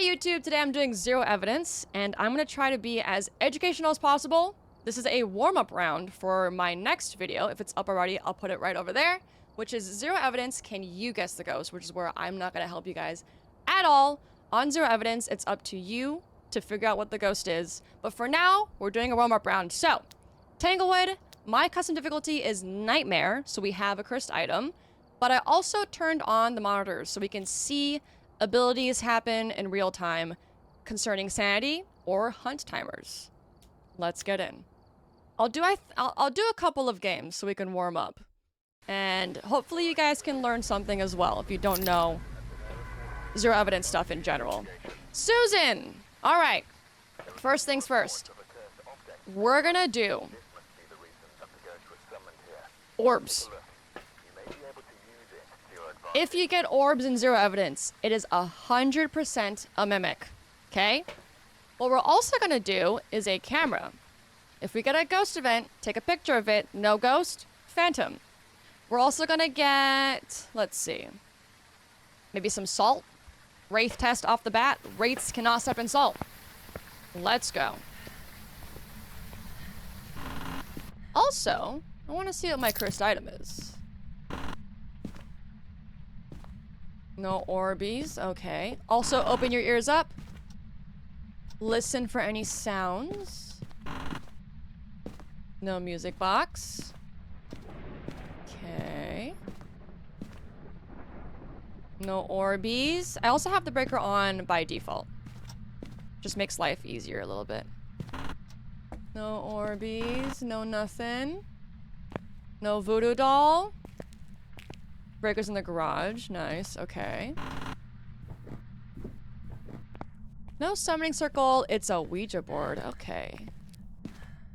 YouTube, today I'm doing zero evidence, and I'm gonna try to be as educational as possible. This is a warm-up round for my next video. If it's up already, I'll put it right over there, which is zero evidence, can you guess the ghost, which is where I'm not gonna help you guys at all. On zero evidence, it's up to you to figure out what the ghost is. But for now, we're doing a warm-up round. So, Tanglewood, my custom difficulty is Nightmare, so we have a cursed item. But I also turned on the monitors so we can see abilities happen in real time concerning sanity or hunt timers. Let's get in. I'll do a couple of games so we can warm up. And hopefully you guys can learn something as well if you don't know zero evidence stuff in general. Susan! Alright. First things first. We're gonna do orbs. If you get orbs in zero evidence, it is 100% a mimic, okay? What we're also gonna do is a camera. If we get a ghost event, take a picture of it, no ghost, phantom. We're also gonna get, let's see, maybe some salt. Wraith test off the bat. Wraiths cannot step in salt. Let's go. Also, I wanna see what my cursed item is. No Orbeez, okay. Also, open your ears up. Listen for any sounds. No music box. Okay. No Orbeez. I also have the breaker on by default. Just makes life easier a little bit. No Orbeez, no nothing. No voodoo doll. Breakers in the garage. Nice. Okay. No summoning circle. It's a Ouija board. Okay.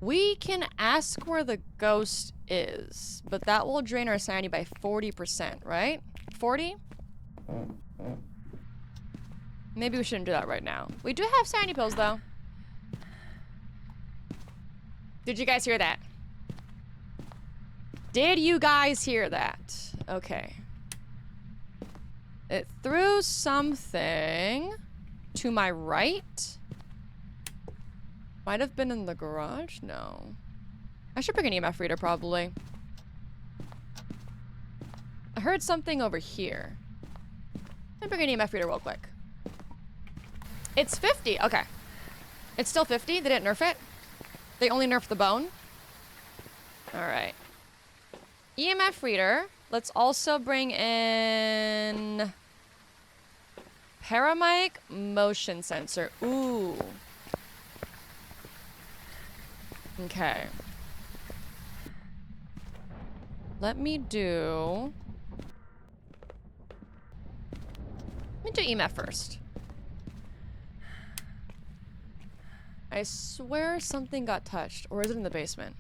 We can ask where the ghost is, but that will drain our sanity by 40%, right? 40? Maybe we shouldn't do that right now. We do have sanity pills, though. Did you guys hear that? Did you guys hear that? Okay. It threw something to my right. Might have been in the garage? No. I should bring an EMF reader, probably. I heard something over here. Let me bring an EMF reader real quick. It's 50. Okay. It's still 50. They didn't nerf it. They only nerfed the bone. Alright. EMF reader. Let's also bring in Paramic motion sensor. Ooh. Okay. Let me do EMF first. I swear something got touched, or is it in the basement?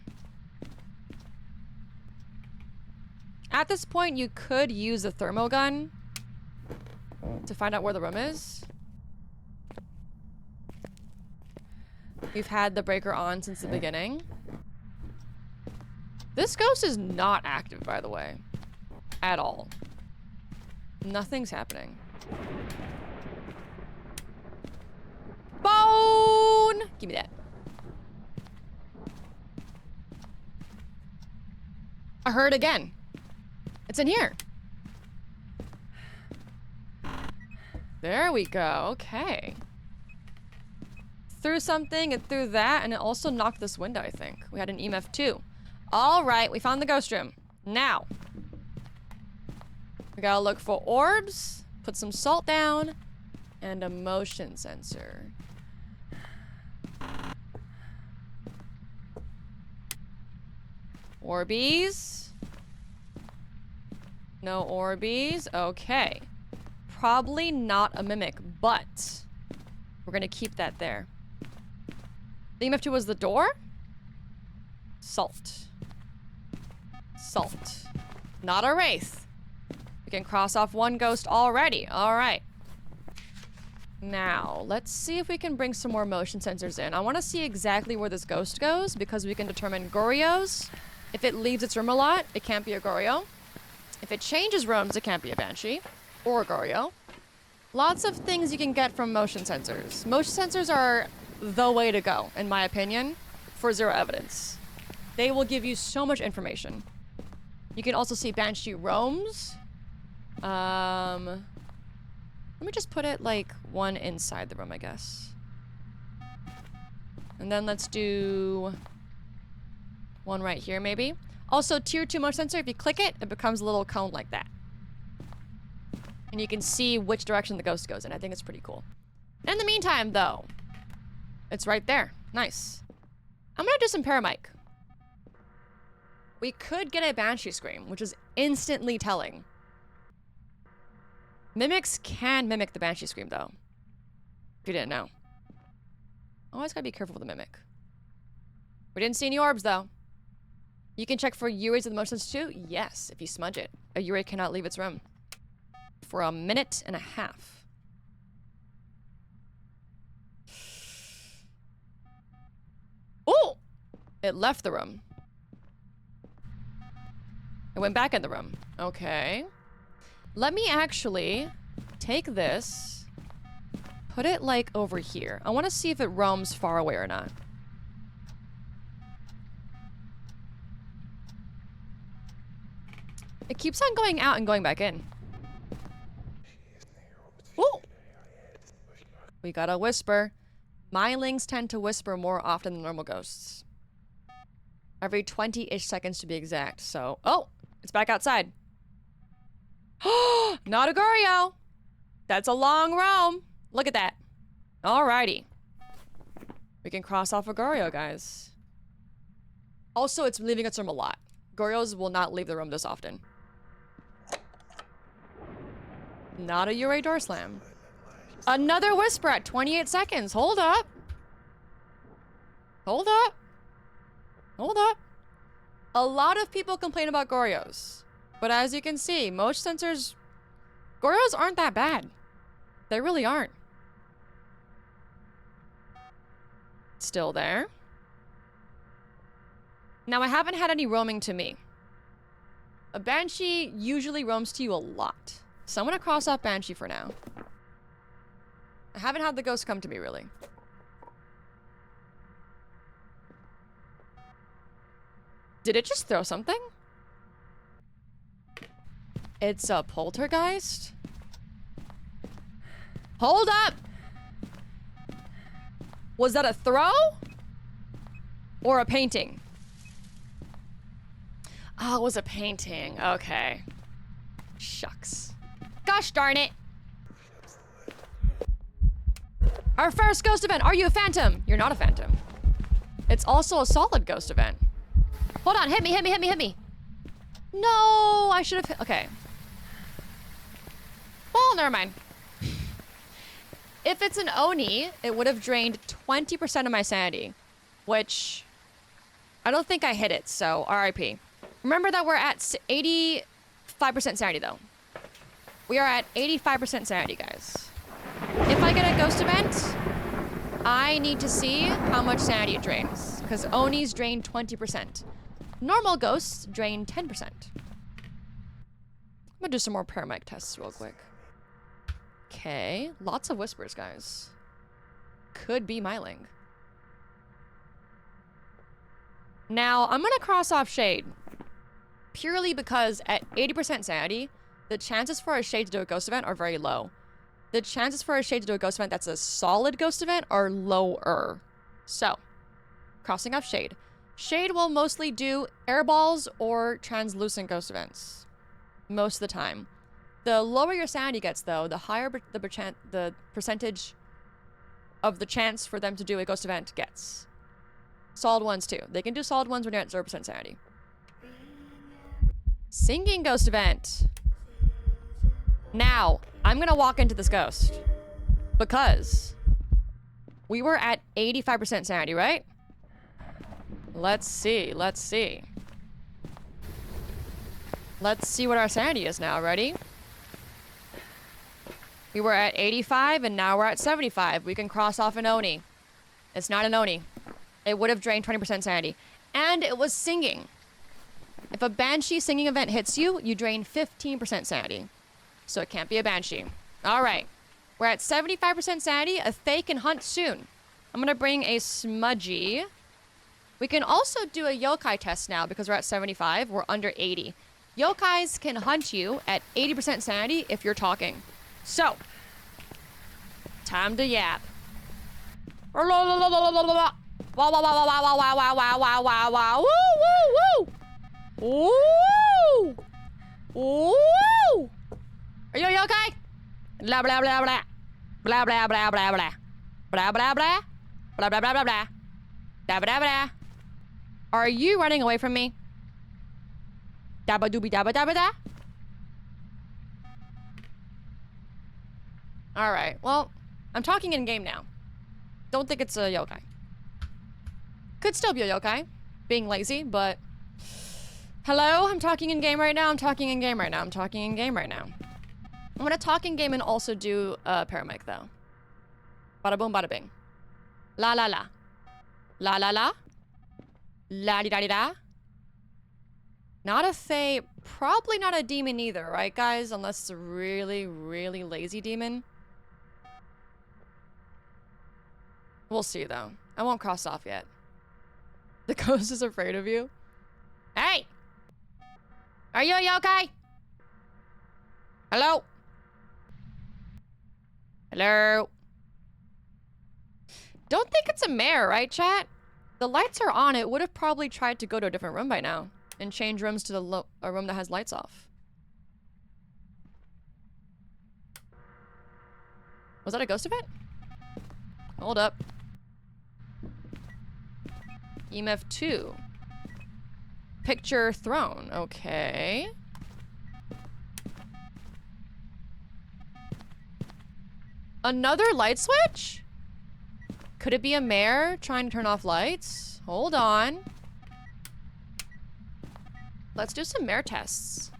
At this point, you could use a thermal gun to find out where the room is. We've had the breaker on since the beginning. This ghost is not active, by the way. At all. Nothing's happening. Bone! Give me that. I heard again. It's in here. There we go. Okay. Threw something, it threw that, and it also knocked this window, I think. We had an EMF too. Alright, we found the ghost room. Now. We gotta look for orbs, put some salt down, and a motion sensor. Orbeez. No Orbeez. Okay. Probably not a mimic, but we're gonna keep that there. The EMF2 was the door? Salt. Salt. Not a wraith. We can cross off one ghost already. Alright. Now, let's see if we can bring some more motion sensors in. I want to see exactly where this ghost goes because we can determine Gorios. If it leaves its room a lot, it can't be a Gorio. If it changes rooms, it can't be a Banshee or a Gorio. Lots of things you can get from motion sensors. Motion sensors are the way to go, in my opinion, for zero evidence. They will give you so much information. You can also see Banshee roams. Let me just put it like one inside the room, I guess. And then let's do one right here, maybe. Also, tier 2 motion sensor, if you click it, it becomes a little cone like that. And you can see which direction the ghost goes in. I think it's pretty cool. In the meantime, though, it's right there. Nice. I'm gonna do some paramic. We could get a Banshee scream, which is instantly telling. Mimics can mimic the Banshee scream, though. If you didn't know. Always gotta be careful with the mimic. We didn't see any orbs, though. You can check for Uris of the motion sensor too? Yes, if you smudge it. A Uri cannot leave its room. For a minute and a half. Oh! It left the room. It went back in the room. Okay. Let me actually take this, put it like over here. I want to see if it roams far away or not. It keeps on going out and going back in. Ooh! We got a whisper. Mylings tend to whisper more often than normal ghosts. Every 20-ish seconds to be exact, so... Oh! It's back outside. Not a Goryo! That's a long roam. Look at that. Alrighty. We can cross off a Goryo, guys. Also, it's leaving its room a lot. Goryos will not leave the room this often. Not a Uri door slam. Another whisper at 28 seconds. Hold up. Hold up. Hold up. A lot of people complain about Goryos. But as you can see, motion sensors... Goryos aren't that bad. They really aren't. Still there. Now, I haven't had any roaming to me. A Banshee usually roams to you a lot. So I'm gonna cross off Banshee for now. I haven't had the ghost come to me, really. Did it just throw something? It's a poltergeist? Hold up! Was that a throw? Or a painting? Oh, it was a painting. Okay. Shucks. Gosh darn it! Our first ghost event! Are you a phantom? You're not a phantom. It's also a solid ghost event. Hold on, hit me, hit me, hit me, hit me! No, I should have... Okay. Well, never mind. If it's an Oni, it would have drained 20% of my sanity. Which... I don't think I hit it, so RIP. Remember that we're at 85% sanity, though. We are at 85% sanity, guys. If I get a ghost event, I need to see how much sanity it drains. Because Onis drain 20%. Normal ghosts drain 10%. I'm gonna do some more paramic tests real quick. Okay, lots of whispers, guys. Could be Myling. Now, I'm gonna cross off Shade. Purely because at 80% sanity, the chances for a Shade to do a ghost event are very low. The chances for a Shade to do a ghost event that's a solid ghost event are lower. So, crossing off Shade. Shade will mostly do airballs or translucent ghost events. Most of the time. The lower your sanity gets, though, the higher the percentage of the chance for them to do a ghost event gets. Solid ones, too. They can do solid ones when you're at 0% sanity. Singing ghost event. Now, I'm gonna walk into this ghost. Because we were at 85% sanity, right? Let's see, let's see. Let's see what our sanity is now. Ready? We were at 85 and now we're at 75. We can cross off an Oni. It's not an Oni. It would have drained 20% sanity. And it was singing. If a Banshee singing event hits you, you drain 15% sanity. So it can't be a Banshee. All right. We're at 75% sanity. A Thay can hunt soon. I'm gonna bring a Smudgy. We can also do a Yokai test now because we're at 75. We're under 80. Yokais can hunt you at 80% sanity if you're talking. So, time to yap. Wow, wow, wow, wow, wow, wow, wow, wow, wow, wow, wow, woo, woo, woo, woo, woo. Are you a yokai? Blah, blah, blah, blah. Blah, blah, blah, blah, blah. Blah, blah, blah. Blah, blah, blah, blah, blah. Blah, blah, blah. Are you running away from me? Dabba doobie dabba dabba da? Alright, well, I'm talking in game now. Don't think it's a yokai. Could still be a yokai. Being lazy, but... Hello? I'm talking in game right now. I'm talking in game right now. I'm talking in game right now. I'm gonna talk in game and also do paramic though. Bada boom, bada bing. La la la. La la la. La di da di da. Not a Thay, probably not a demon either, right guys? Unless it's a really, really lazy demon. We'll see though. I won't cross off yet. The ghost is afraid of you. Hey! Are you a yokai? Hello? Hello? Don't think it's a mare, right, chat? The lights are on. It would have probably tried to go to a different room by now and change rooms to a room that has lights off. Was that a ghost event? Hold up. EMF 2. Picture throne. Okay. Another light switch? Could it be a mare trying to turn off lights? Hold on. Let's do some mare tests.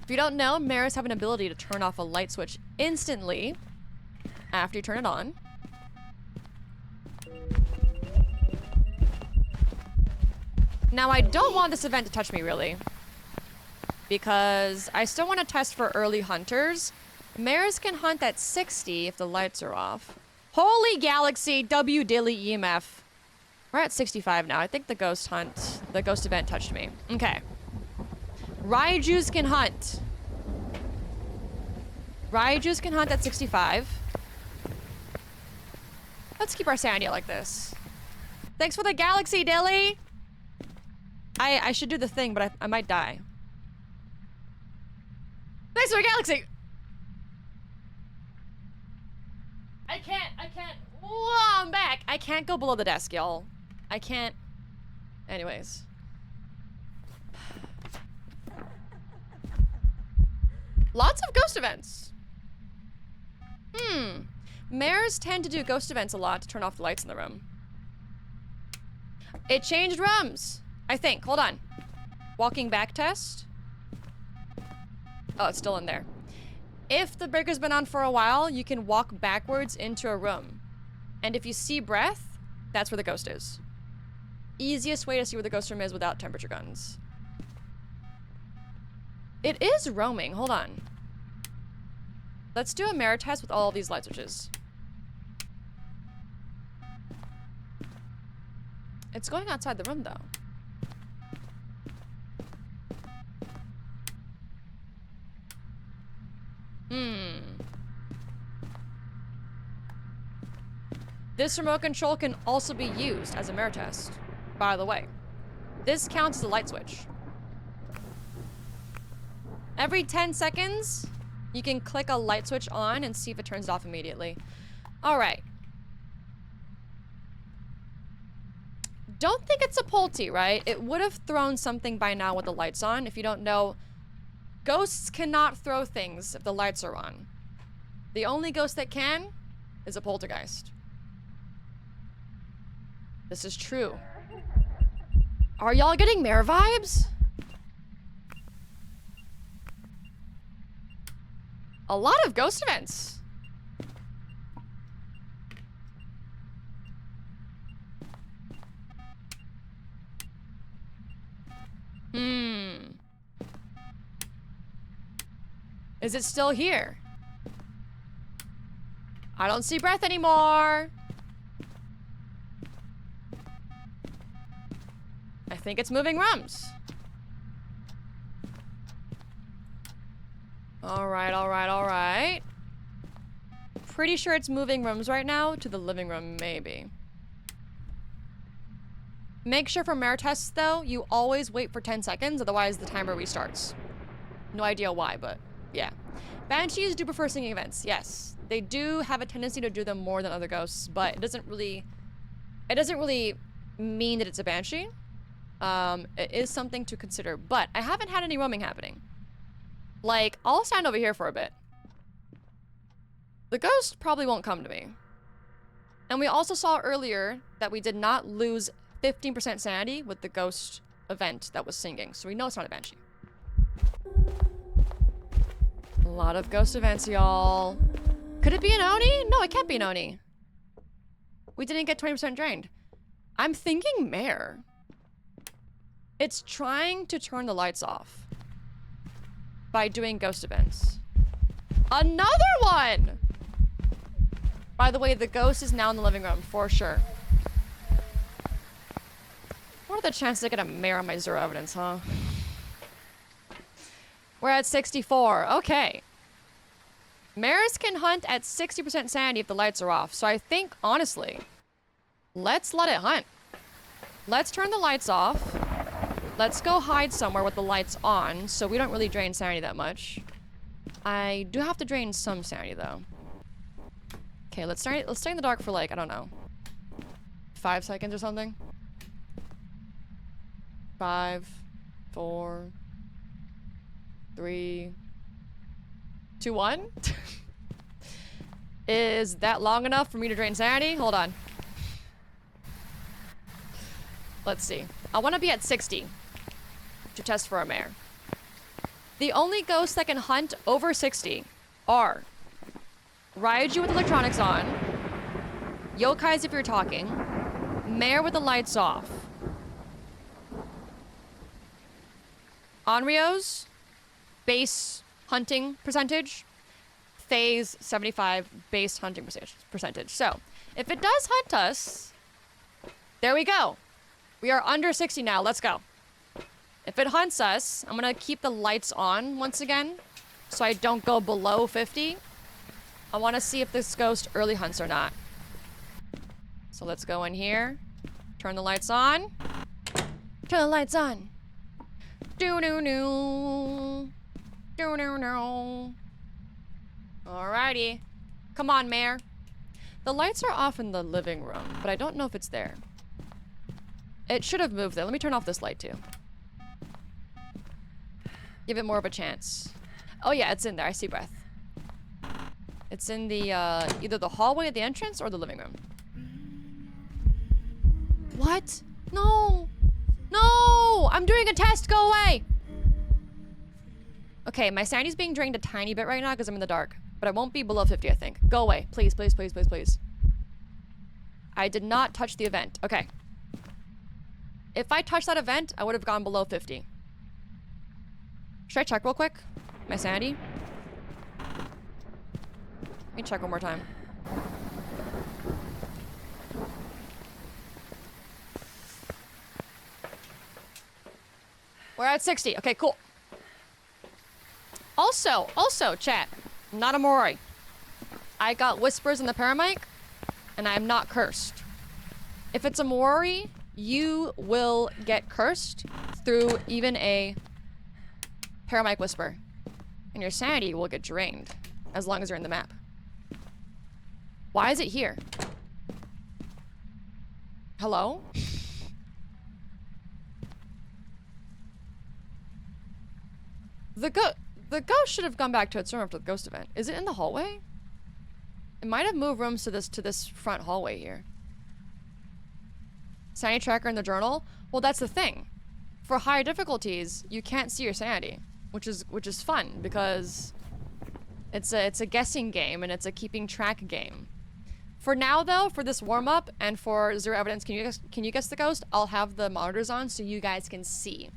If you don't know, mares have an ability to turn off a light switch instantly after you turn it on. Now, I don't want this event to touch me, really. Because I still want to test for early hunters. Mares can hunt at 60 if the lights are off. Holy galaxy, W dilly EMF. We're at 65 now. I think the ghost event touched me. Okay. Raijus can hunt. Raijus can hunt at 65. Let's keep our sanity like this. Thanks for the galaxy, Dilly! I should do the thing, but I might die. Thanks for the galaxy! I can't. Whoa, I'm back. I can't go below the desk, y'all. I can't. Anyways. Lots of ghost events. Mares tend to do ghost events a lot to turn off the lights in the room. It changed rooms, I think. Hold on. Walking back test. Oh, it's still in there. If the breaker's been on for a while, you can walk backwards into a room. And if you see breath, that's where the ghost is. Easiest way to see where the ghost room is without temperature guns. It is roaming. Hold on. Let's do a mirror test with all of these light switches. It's going outside the room, though. This remote control can also be used as a mirror test, by the way. This counts as a light switch. Every 10 seconds, you can click a light switch on and see if it turns it off immediately. All right. Don't think it's a Polty, right? It would have thrown something by now with the lights on. If you don't know, ghosts cannot throw things if the lights are on. The only ghost that can is a poltergeist. This is true. Are y'all getting mare vibes? A lot of ghost events. Is it still here? I don't see breath anymore. I think it's moving rooms. Alright, alright, alright. Pretty sure it's moving rooms right now to the living room, maybe. Make sure for mare tests, though, you always wait for 10 seconds, otherwise the timer restarts. No idea why, but yeah. Banshees do prefer singing events, yes. They do have a tendency to do them more than other ghosts, but it doesn't really mean that it's a banshee. It is something to consider, but I haven't had any roaming happening. Like, I'll stand over here for a bit. The ghost probably won't come to me. And we also saw earlier that we did not lose 15% sanity with the ghost event that was singing, so we know it's not a banshee. A lot of ghost events, y'all. Could it be an Oni? No, it can't be an Oni. We didn't get 20% drained. I'm thinking mare. It's trying to turn the lights off by doing ghost events. Another one! By the way, the ghost is now in the living room, for sure. What are the chances I get a mare on my zero evidence, huh? We're at 64. Okay. Mares can hunt at 60% sanity if the lights are off. So I think, honestly, let's let it hunt. Let's turn the lights off. Let's go hide somewhere with the lights on so we don't really drain sanity that much. I do have to drain some sanity, though. Okay, let's stay in the dark for, like, I don't know, 5 seconds or something. 5, 4, 3, 2, 1. Is that long enough for me to drain sanity? Hold on. Let's see. I want to be at 60 to test for a mare. The only ghosts that can hunt over 60 are Raiju with electronics on, Yokais if you're talking, mare with the lights off, Onryo's base hunting percentage, Faye's 75 base hunting percentage. So, if it does hunt us, there we go. We are under 60 now. Let's go. If it hunts us, I'm gonna keep the lights on once again so I don't go below 50. I want to see if this ghost early hunts or not. So let's go in here. Turn the lights on. Turn the lights on. Do-do-do. Do-do-do. Alrighty. Come on, mare. The lights are off in the living room, but I don't know if it's there. It should have moved there. Let me turn off this light too. Give it more of a chance. Oh yeah, it's in there. I see breath. It's in the, either the hallway at the entrance or the living room. What? No! No! I'm doing a test! Go away! Okay, my sanity's being drained a tiny bit right now because I'm in the dark. But I won't be below 50, I think. Go away. Please, please, please, please, please. I did not touch the event. Okay. If I touched that event, I would have gone below 50. Should I check real quick? My sanity? Let me check one more time. We're at 60. Okay, cool. Also, chat, not a Moroi. I got whispers in the paramic, and I am not cursed. If it's a Moroi, you will get cursed through even a paramic whisper. And your sanity will get drained, as long as you're in the map. Why is it here? Hello? The ghost should have gone back to its room after the ghost event. Is it in the hallway? It might have moved rooms to this front hallway here. Sanity tracker in the journal? Well, that's the thing. For higher difficulties, you can't see your sanity, which is fun because it's a guessing game and it's a keeping track game. For now, though, for this warm up and for zero evidence, can you guess the ghost? I'll have the monitors on so you guys can see.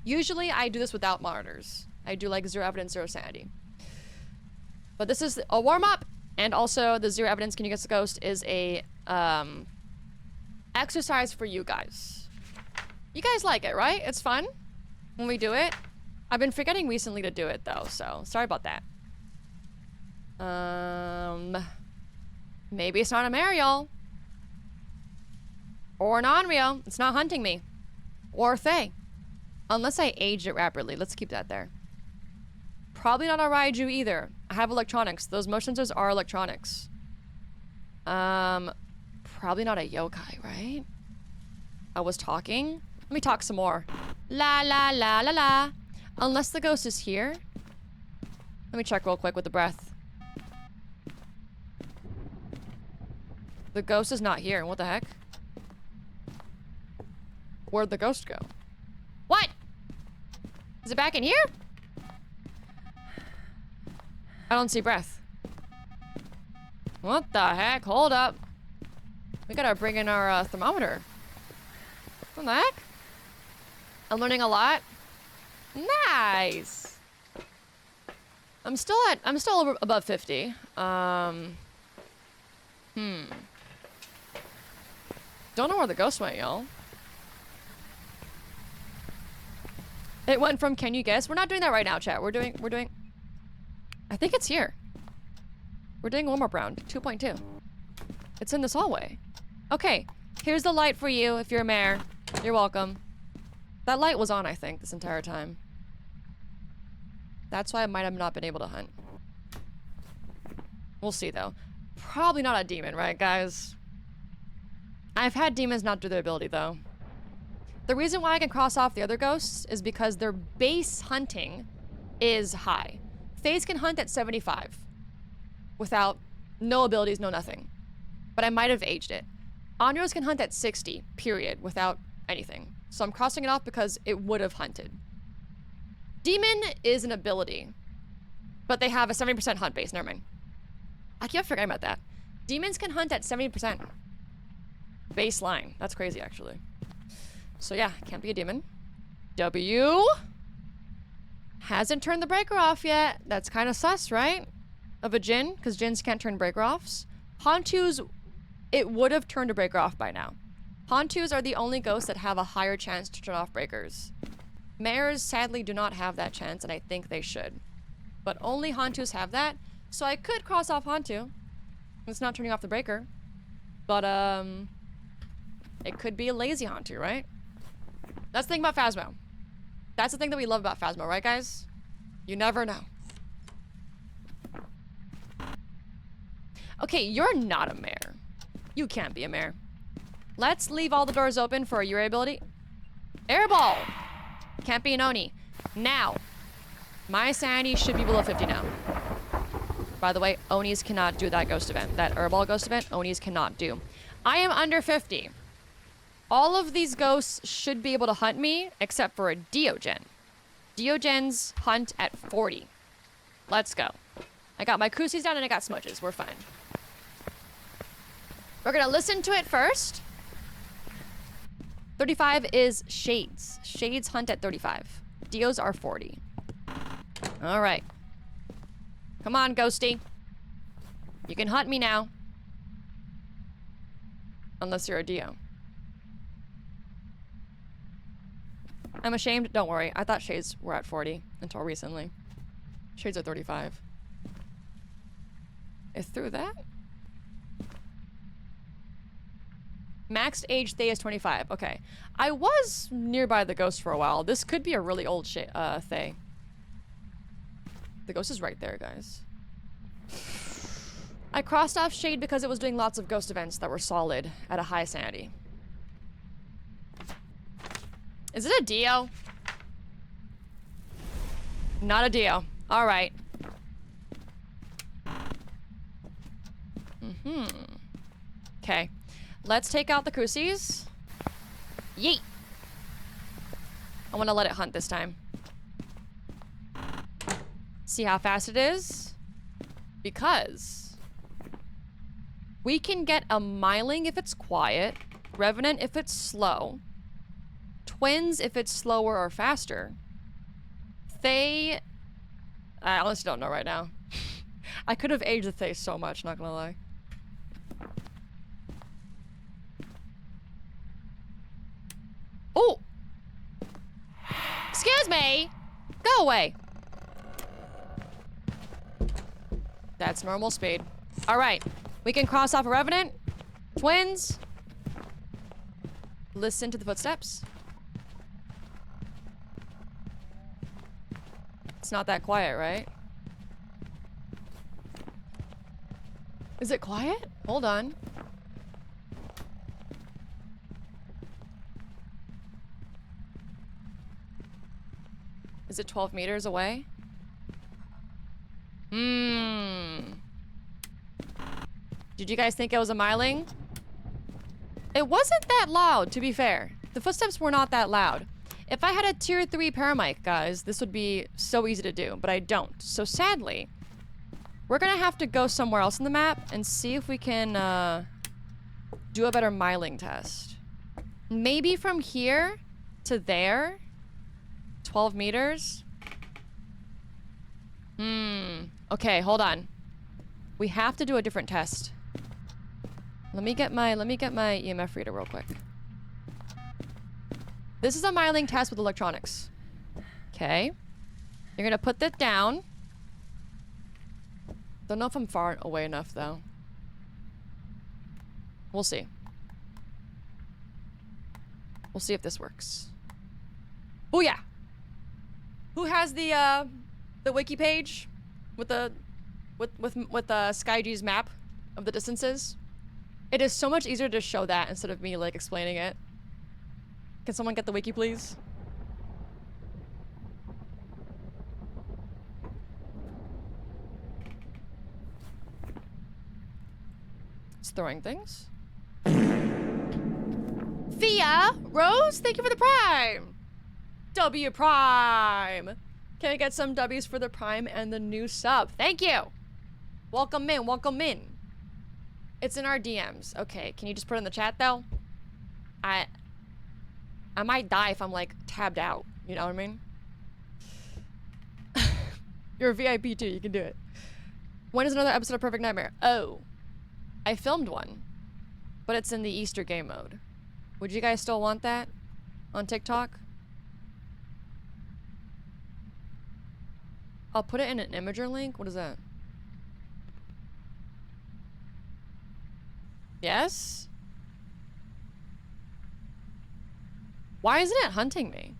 Usually, I do this without monitors. I do like zero evidence, zero sanity. But this is a warm up. And also, the zero evidence can you guess the ghost is a exercise for you guys. You guys like it, right? It's fun when we do it. I've been forgetting recently to do it though, so sorry about that. Maybe it's not a mare, y'all. Or an Onryo. It's not hunting me. Or a Fae. Unless I aged it rapidly. Let's keep that there. Probably not a Raiju either. I have electronics. Those motion sensors are electronics. Probably not a yokai, right? I was talking. Let me talk some more. La la la la la. Unless the ghost is here. Let me check real quick with the breath. The ghost is not here. What the heck? Where'd the ghost go? What? Is it back in here? I don't see breath. What the heck? Hold up. We gotta bring in our thermometer. What the heck? I'm learning a lot. Nice. I'm still above 50. Don't know where the ghost went, y'all. It went from can you guess? We're not doing that right now, chat. We're doing I think it's here. We're doing warm-up round 2.2. It's in this hallway. Okay, here's the light for you if you're a mare. You're welcome. That light was on, I think, this entire time. That's why I might have not been able to hunt. We'll see, though. Probably not a demon, right, guys? I've had demons not do their ability, though. The reason why I can cross off the other ghosts is because their base hunting is high. Faes can hunt at 75. Without no abilities, no nothing. But I might have aged it. Onryos can hunt at 60, period, without anything. So I'm crossing it off because it would have hunted. Demon is an ability. But they have a 70% hunt base, never mind. I keep forgetting about that. Demons can hunt at 70%. Baseline. That's crazy, actually. So yeah, can't be a demon. W hasn't turned the breaker off yet. That's kind of sus, right? Of a Jinn, because Jinns can't turn breaker offs. Hantus, it would have turned a breaker off by now. Hantus are the only ghosts that have a higher chance to turn off breakers. Mares sadly do not have that chance, and I think they should. But only Hantus have that, so I could cross off Hantu. It's not turning off the breaker. But, it could be a lazy Hantu, right? That's the thing about Phasmo. That's the thing that we love about Phasmo, right, guys? You never know. Okay, you're not a mare. You can't be a mare. Let's leave all the doors open for a Yurei ability. Airball! Can't be an Oni. Now, my sanity should be below 50 now. By the way, Onis cannot do that ghost event. That Airball ghost event, Onis cannot do. I am under 50. All of these ghosts should be able to hunt me, except for a Diogen. Diogens hunt at 40. Let's go. I got my Krusis down and I got smudges. We're fine. We're gonna listen to it first. 35 is Shades. Shades hunt at 35. Dios are 40. All right. Come on, Ghosty. You can hunt me now. Unless you're a Dio. I'm ashamed. Don't worry. I thought Shades were at 40 until recently. Shades are 35. It threw that? Maxed age Thay is 25. Okay. I was nearby the ghost for a while. This could be a really old Thay. The ghost is right there, guys. I crossed off Shade because it was doing lots of ghost events that were solid at a high sanity. Is it a Dio? Not a Dio. All right. Okay. Let's take out the Krusis. Yeet. I want to let it hunt this time. See how fast it is? Because we can get a Myling if it's quiet, Revenant if it's slow, Twins if it's slower or faster. Thay, I honestly don't know right now. I could have aged the face so much, not gonna lie. Oh! Excuse me! Go away! That's normal speed. Alright. We can cross off a Revenant. Twins. Listen to the footsteps. It's not that quiet, right? Is it quiet? Hold on. Is it 12 meters away? Did you guys think it was a Myling? It wasn't that loud, to be fair. The footsteps were not that loud. If I had a tier 3 paramic, guys, this would be so easy to do, but I don't. So sadly, we're gonna have to go somewhere else in the map and see if we can do a better Myling test. Maybe from here to there? 12 meters? Okay, hold on. We have to do a different test. Let me get my EMF reader real quick. This is a Myling test with electronics. Okay. You're gonna put that down. Don't know if I'm far away enough though. We'll see. We'll see if this works. Oh yeah. Who has the wiki page with the SkyG's map of the distances? It is so much easier to show that instead of me like explaining it. Can someone get the wiki, please? It's throwing things. Fia Rose, thank you for the Prime. W Prime. Can I get some W's for the Prime and the new sub? Thank you. Welcome in, welcome in. It's in our DMs. Okay, can you just put it in the chat though? I might die if I'm like tabbed out. You know what I mean? You're a VIP too, you can do it. When is another episode of Perfect Nightmare? Oh, I filmed one, but it's in the Easter game mode. Would you guys still want that on TikTok? I'll put it in an Imager link. What is that? Yes? Why isn't it hunting me?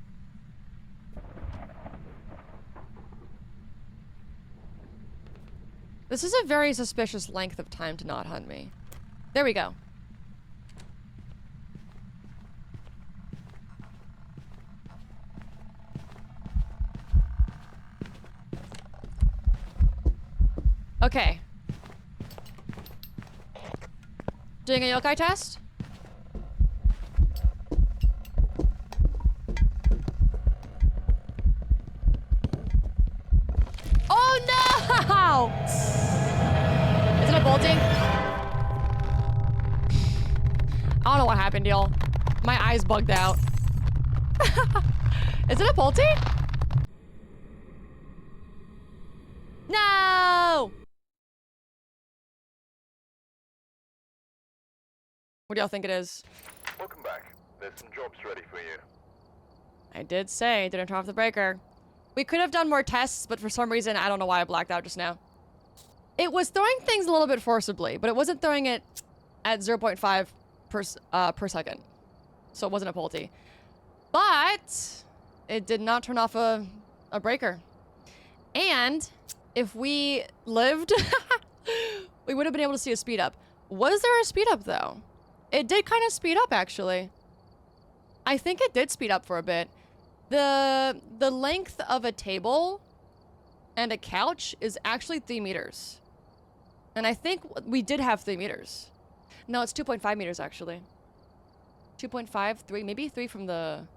This is a very suspicious length of time to not hunt me. There we go. Okay. Doing a yokai test? Oh no! Is it a bolting? I don't know what happened, y'all. My eyes bugged out. Is it a bolting? No! What do y'all think it is? Welcome back. There's some jobs ready for you. I did say, didn't turn off the breaker. We could have done more tests, but for some reason, I don't know why I blacked out just now. It was throwing things a little bit forcibly, but it wasn't throwing it at 0.5 per second. So it wasn't a Polty. But it did not turn off a breaker. And if we lived, we would have been able to see a speed up. Was there a speed up though? It did kind of speed up actually. I think it did speed up for a bit. The length of a table and a couch is actually 3 meters. And I think we did have 3 meters. No, it's 2.5 meters actually. 2.5, 3, maybe 3 from the...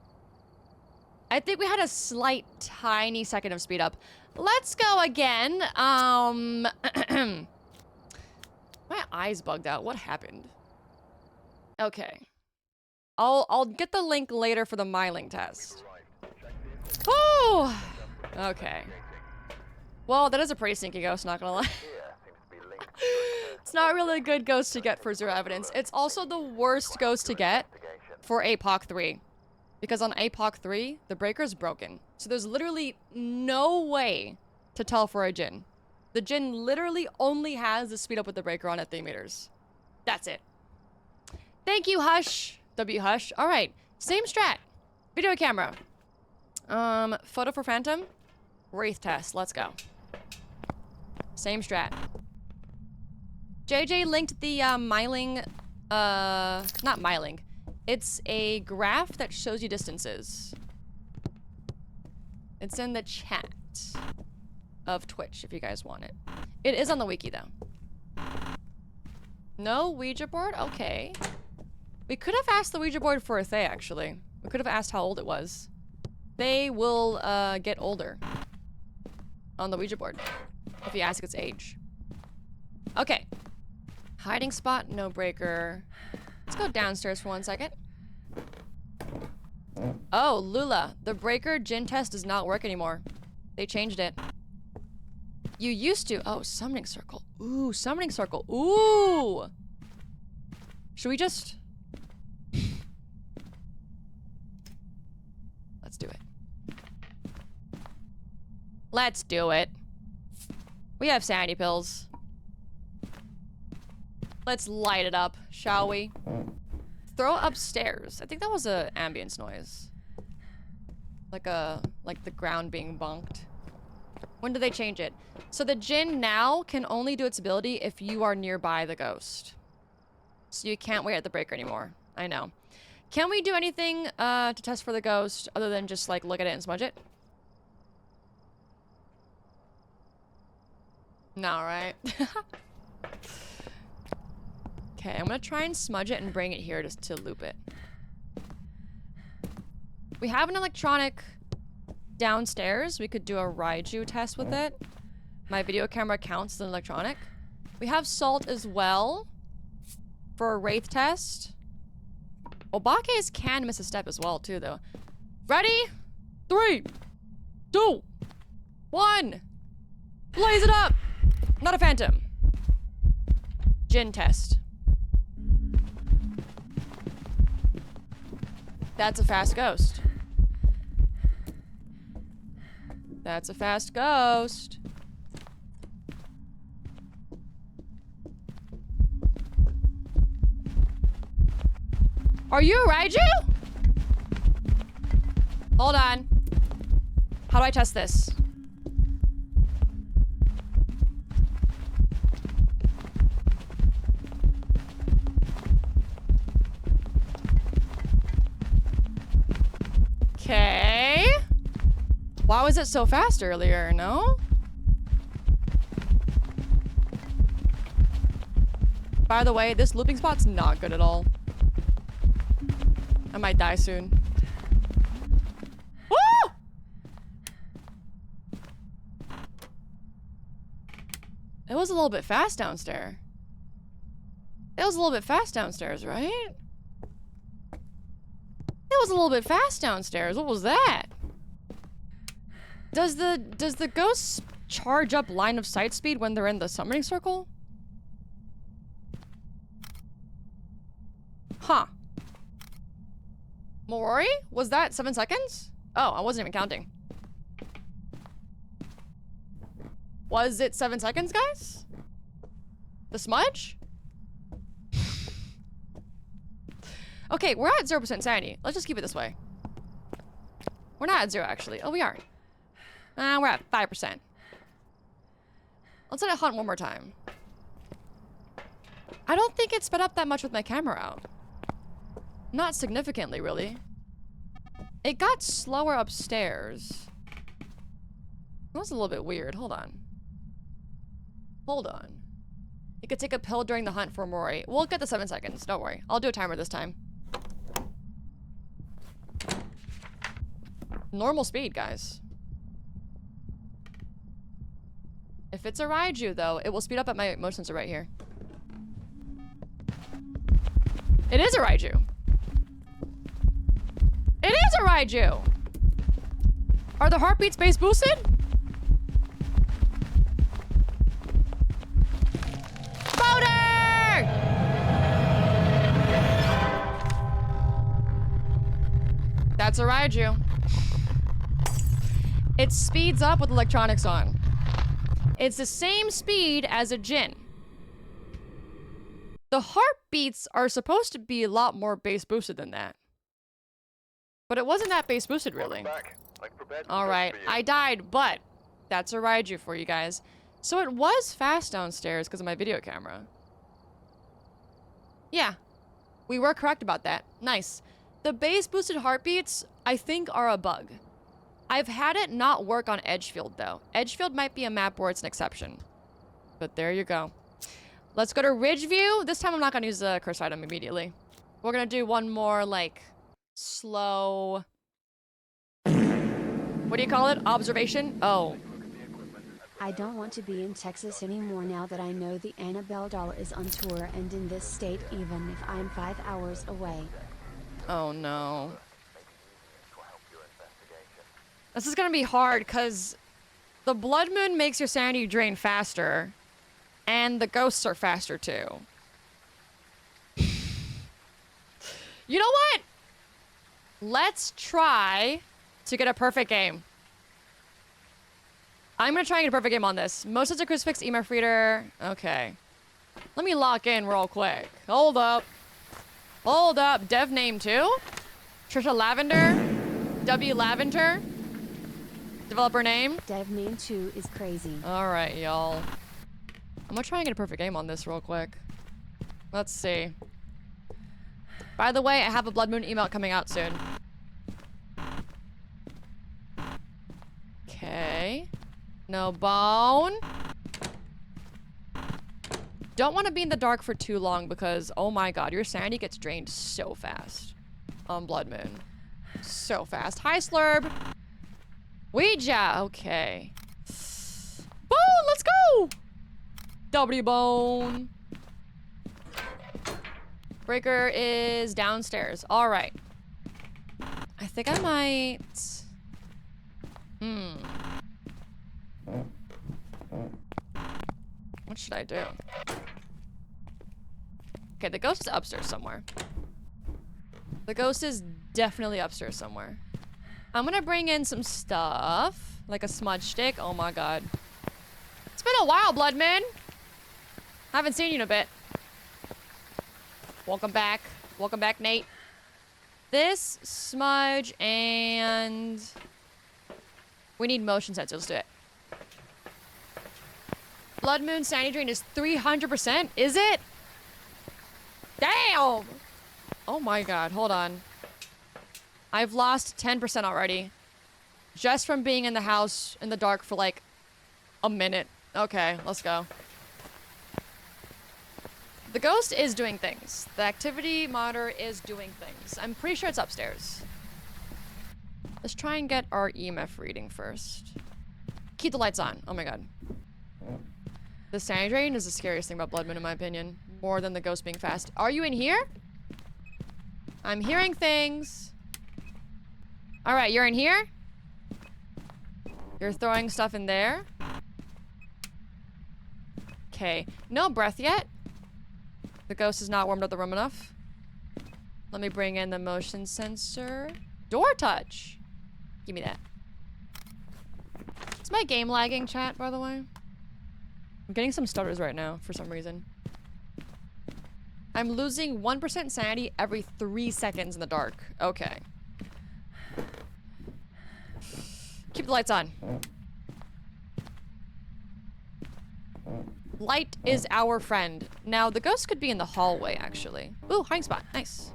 I think we had a slight tiny second of speed up. Let's go again. My eyes bugged out. What happened? Okay. I'll get the link later for the Myling test. Whew! Okay. Well, that is a pretty stinky ghost, not gonna lie. It's not really a good ghost to get for zero evidence. It's also the worst ghost to get for APOC 3. Because on APOC 3, the breaker's broken. So there's literally no way to tell for a Jinn. The Jinn literally only has the speed up with the breaker on at 3 meters. That's it. Thank you, Hush. W Hush. All right. Same strat. Video camera. Photo for Phantom. Wraith test. Let's go. Same strat. JJ linked the Myling, not Myling. It's a graph that shows you distances. It's in the chat of Twitch if you guys want it. It is on the wiki though. No Ouija board? Okay. We could have asked the Ouija board for a Thay actually. We could have asked how old it was. They will get older on the Ouija board if you ask its age. Okay. Hiding spot, no breaker. Let's go downstairs for 1 second. Oh, Lula. The breaker Jinn test does not work anymore. They changed it. You used to. Oh, summoning circle. Ooh, summoning circle. Ooh. Should we just... Let's do it. Let's do it. We have sanity pills. Let's light it up, shall we? Throw upstairs. I think that was a ambience noise. Like the ground being bunked. When did they change it? So the Jinn now can only do its ability if you are nearby the ghost. So you can't wait at the breaker anymore. I know. Can we do anything to test for the ghost other than just like look at it and smudge it? No, right? Okay, I'm gonna try and smudge it and bring it here just to loop it. We have an electronic downstairs. We could do a Raiju test with it. My video camera counts as an electronic. We have salt as well for a Wraith test. Obake's can miss a step as well too though. Ready? 3, 2, 1. Blaze it up! Not a phantom. Jinn test. That's a fast ghost. That's a fast ghost. Are you a Raiju? Hold on. How do I test this? Okay. Why was it so fast earlier? No? By the way, this looping spot's not good at all. I might die soon. Woo! It was a little bit fast downstairs. It was a little bit fast downstairs, right? It was a little bit fast downstairs. What was that? Does the ghosts charge up line of sight speed when they're in the summoning circle? Huh. Morori? Was that 7 seconds? Oh, I wasn't even counting. Was it 7 seconds, guys? The smudge? Okay, we're at 0% sanity. Let's just keep it this way. We're not at 0, actually. Oh, we are. We're at 5%. Let's let it hunt one more time. I don't think it sped up that much with my camera out. Not significantly, really. It got slower upstairs. That was a little bit weird. Hold on. Hold on. You could take a pill during the hunt for Morori. We'll get the 7 seconds. Don't worry. I'll do a timer this time. Normal speed, guys. If it's a Raiju, though, it will speed up at my motion sensor right here. It is a Raiju. It is a Raiju! Are the heartbeats base boosted? Voted! That's a Raiju. It speeds up with electronics on. It's the same speed as a Jinn. The heartbeats are supposed to be a lot more bass boosted than that. But it wasn't that bass boosted, really. Welcome back. I've prepared some Alright, jobs for you. I died, but that's a Raiju for you guys. So it was fast downstairs because of my video camera. Yeah, we were correct about that. Nice. The bass boosted heartbeats, I think, are a bug. I've had it not work on Edgefield, though. Edgefield might be a map where it's an exception. But there you go. Let's go to Ridgeview. This time I'm not going to use the curse item immediately. We're going to do one more, like, slow... What do you call it? Observation? Oh. I don't want to be in Texas anymore now that I know the Annabelle doll is on tour and in this state even if I'm 5 hours away. Oh no. This is gonna be hard because the blood moon makes your sanity drain faster and the ghosts are faster too. You know what? Let's try to get a perfect game. I'm gonna try and get a perfect game on this. Most of the crucifix, EMF reader. Okay. Let me lock in real quick. Hold up. Hold up. Dev name 2? Trisha Lavender? W Lavender? Developer name? Dev name 2 is crazy. Alright, y'all. I'm gonna try and get a perfect game on this real quick. Let's see. By the way, I have a Blood Moon email coming out soon. Okay. No bone. Don't want to be in the dark for too long because, oh my god, your sanity gets drained so fast on Blood Moon. So fast. Hi, Slurb. Ouija. Okay. Bone, let's go. W bone. Breaker is downstairs. All right. I think I might... What should I do? Okay, the ghost is upstairs somewhere. The ghost is definitely upstairs somewhere. I'm gonna bring in some stuff, like a smudge stick. Oh my god. It's been a while, Bloodman. Haven't seen you in a bit. Welcome back. Welcome back, Nate. This, smudge, and... we need motion sensors. Let's do it. Blood Moon sanity drain is 300%. Is it? Damn! Oh my god, hold on. I've lost 10% already. Just from being in the house in the dark for like a minute. Okay, let's go. The ghost is doing things. The activity monitor is doing things. I'm pretty sure it's upstairs. Let's try and get our EMF reading first. Keep the lights on. Oh my god. The sanity drain is the scariest thing about Blood Moon in my opinion. More than the ghost being fast. Are you in here? I'm hearing things. Alright, you're in here? You're throwing stuff in there? Okay. No breath yet. The ghost has not warmed up the room enough. Let me bring in the motion sensor. Door touch. Give me that. Is my game lagging, chat, by the way? I'm getting some stutters right now, for some reason. I'm losing 1% sanity every 3 seconds in the dark. Okay. Keep the lights on. Light is our friend. Now, the ghost could be in the hallway, actually. Ooh, hiding spot. Nice.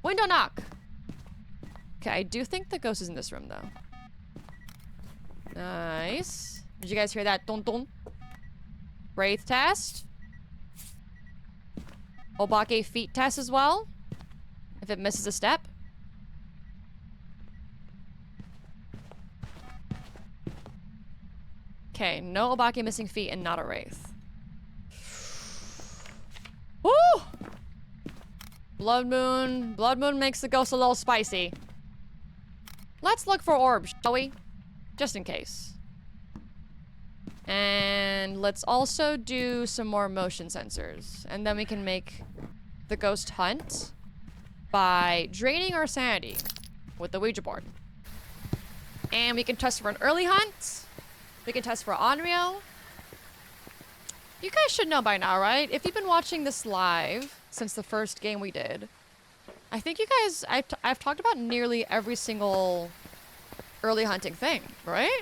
Window knock. Okay, I do think the ghost is in this room, though. Nice. Did you guys hear that? Dun dun. Wraith test. Obake feet test as well. If it misses a step. Okay, no Obake missing feet and not a Wraith. Woo! Blood Moon. Blood Moon makes the ghost a little spicy. Let's look for orbs, shall we? Just in case. And let's also do some more motion sensors. And then we can make the ghost hunt. by draining our sanity with the Ouija board. And we can test for an early hunt. We can test for Onryo. You guys should know by now, right? If you've been watching this live since the first game we did, I think you guys, I've talked about nearly every single early hunting thing, right?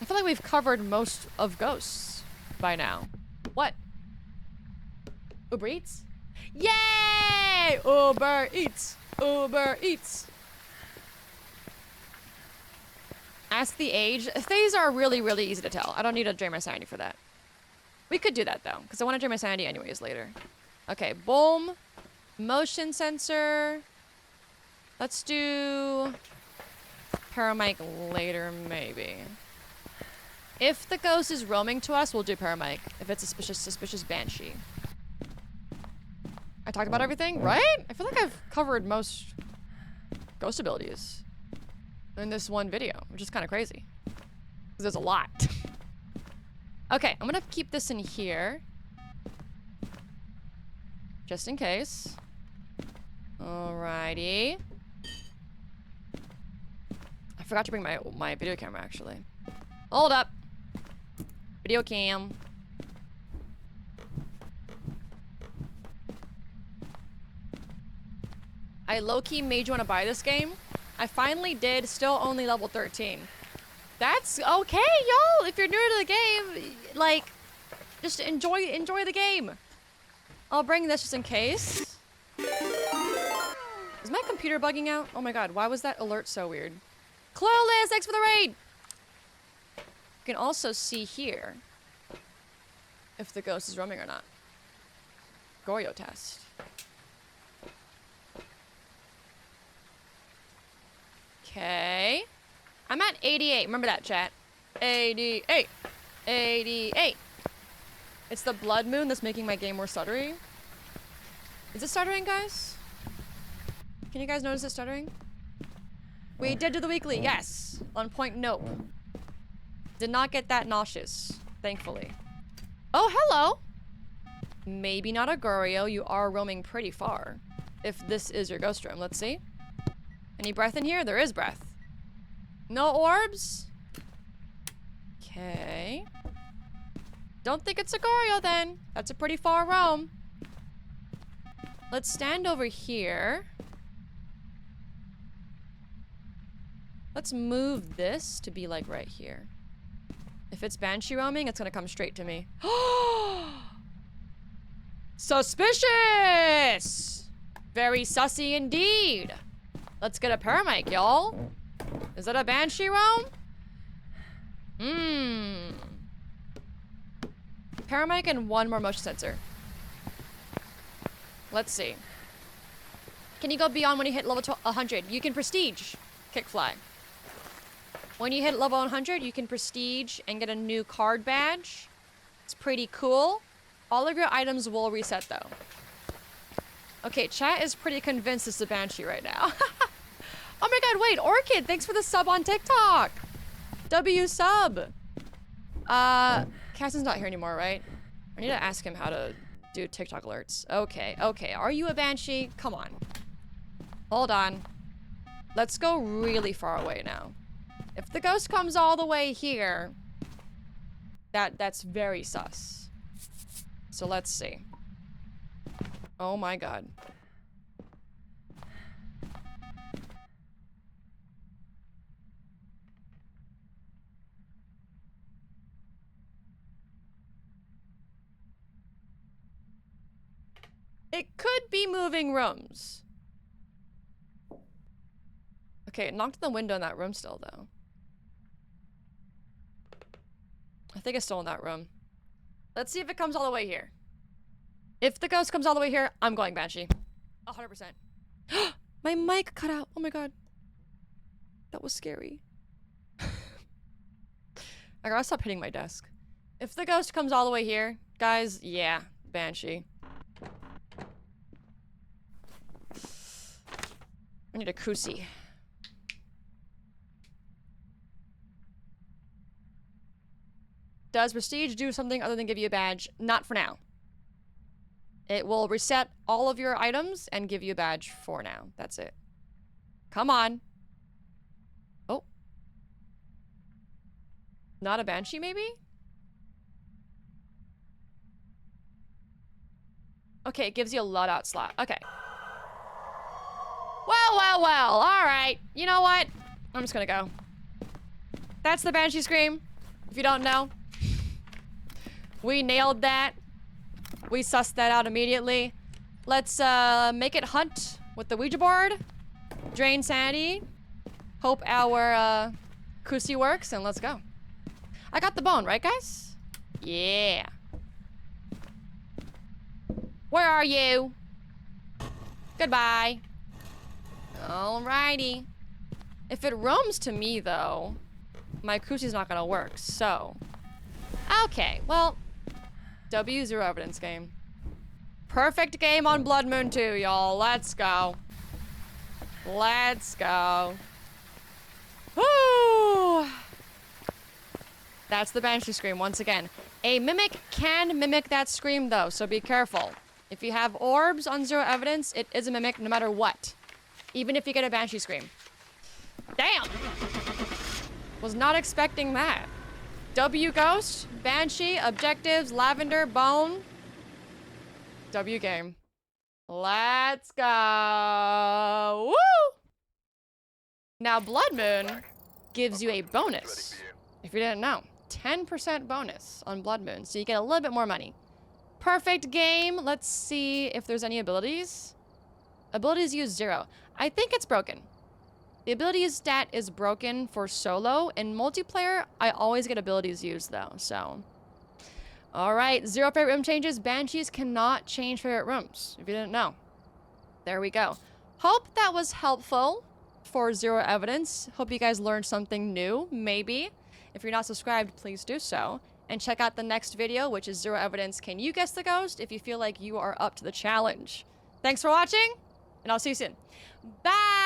I feel like we've covered most of Ghosts by now. What? Uber Eats? Yay! Uber Eats! Uber Eats! Ask the age. These are really, really easy to tell. I don't need to drain my sanity for that. We could do that though, because I want to drain my sanity anyways later. Okay, boom. Motion sensor. Let's do Paramic later, maybe. If the ghost is roaming to us, we'll do Paramic. If it's a suspicious banshee. I talked about everything, right? I feel like I've covered most ghost abilities in this one video, which is kind of crazy. 'Cause there's a lot. Okay, I'm gonna keep this in here. Just in case. Alrighty. I forgot to bring my video camera, actually. Hold up. Video cam. I low-key made you want to buy this game. I finally did, still only level 13. That's okay, y'all. If you're new to the game, like, just enjoy the game. I'll bring this just in case. Is my computer bugging out? Oh my god, why was that alert so weird? Clueless, thanks for the raid! You can also see here if the ghost is roaming or not. Goryo test. Okay. I'm at 88. Remember that, chat. 88. 88. It's the blood moon that's making my game more stuttery. Is it stuttering, guys? Can you guys notice it stuttering? We did do the weekly, yes. On point, nope. Did not get that nauseous, thankfully. Oh, hello. Maybe not a Goryo. You are roaming pretty far. If this is your ghost room, let's see. Any breath in here? There is breath. No orbs? Okay. Don't think it's a Goryo then. That's a pretty far roam. Let's stand over here. Let's move this to be like right here. If it's Banshee roaming, it's gonna come straight to me. Suspicious! Very sussy indeed. Let's get a Paramic, y'all. Is that a Banshee roam? Paramic and one more motion sensor. Let's see. Can you go beyond when you hit level 100? You can prestige Kickfly. When you hit level 100, you can prestige and get a new card badge. It's pretty cool. All of your items will reset though. Okay, chat is pretty convinced it's a Banshee right now. Oh my god, wait, Orchid, thanks for the sub on TikTok. W sub. Caston's not here anymore, right? I need to ask him how to do TikTok alerts. Okay, okay, are you a Banshee? Come on. Hold on. Let's go really far away now. If the ghost comes all the way here, that's very sus. So let's see. Oh my god. It could be moving rooms. Okay, it knocked on the window in that room still, though. I think it's still in that room. Let's see if it comes all the way here. If the ghost comes all the way here, I'm going Banshee. 100%. My mic cut out. Oh my god. That was scary. I gotta stop hitting my desk. If the ghost comes all the way here, guys, yeah, Banshee. I need a Kusi. Does Prestige do something other than give you a badge? Not for now. It will reset all of your items and give you a badge for now. That's it. Come on. Oh. Not a banshee, maybe? Okay, it gives you a loadout slot. Okay. Well. All right. You know what? I'm just gonna go. That's the banshee scream. If you don't know. We nailed that. We sussed that out immediately. Let's make it hunt with the Ouija board. Drain sanity. Hope our Kusi works, and let's go. I got the bone, right guys? Yeah. Where are you? Goodbye. Alrighty. If it roams to me though, my Kusi's not gonna work, so. Okay, well. W, zero evidence game. Perfect game on Blood Moon 2, y'all. Let's go. Let's go. Woo! That's the banshee scream once again. A mimic can mimic that scream though, so be careful. If you have orbs on zero evidence, it is a mimic no matter what. Even if you get a banshee scream. Damn! Was not expecting that. W ghost, banshee, objectives, lavender, bone. W game. Let's go. Woo! Now Blood Moon gives you a bonus. If you didn't know. 10% bonus on Blood Moon, so you get a little bit more money. Perfect game. Let's see if there's any abilities. Abilities use 0. I think it's broken. The abilities stat is broken for solo. In multiplayer, I always get abilities used though, so. All right, 0 favorite room changes. Banshees cannot change favorite rooms, if you didn't know. There we go. Hope that was helpful for 0 evidence. Hope you guys learned something new, maybe. If you're not subscribed, please do so. And check out the next video, which is 0 evidence. Can you guess the ghost if you feel like you are up to the challenge? Thanks for watching, and I'll see you soon. Bye!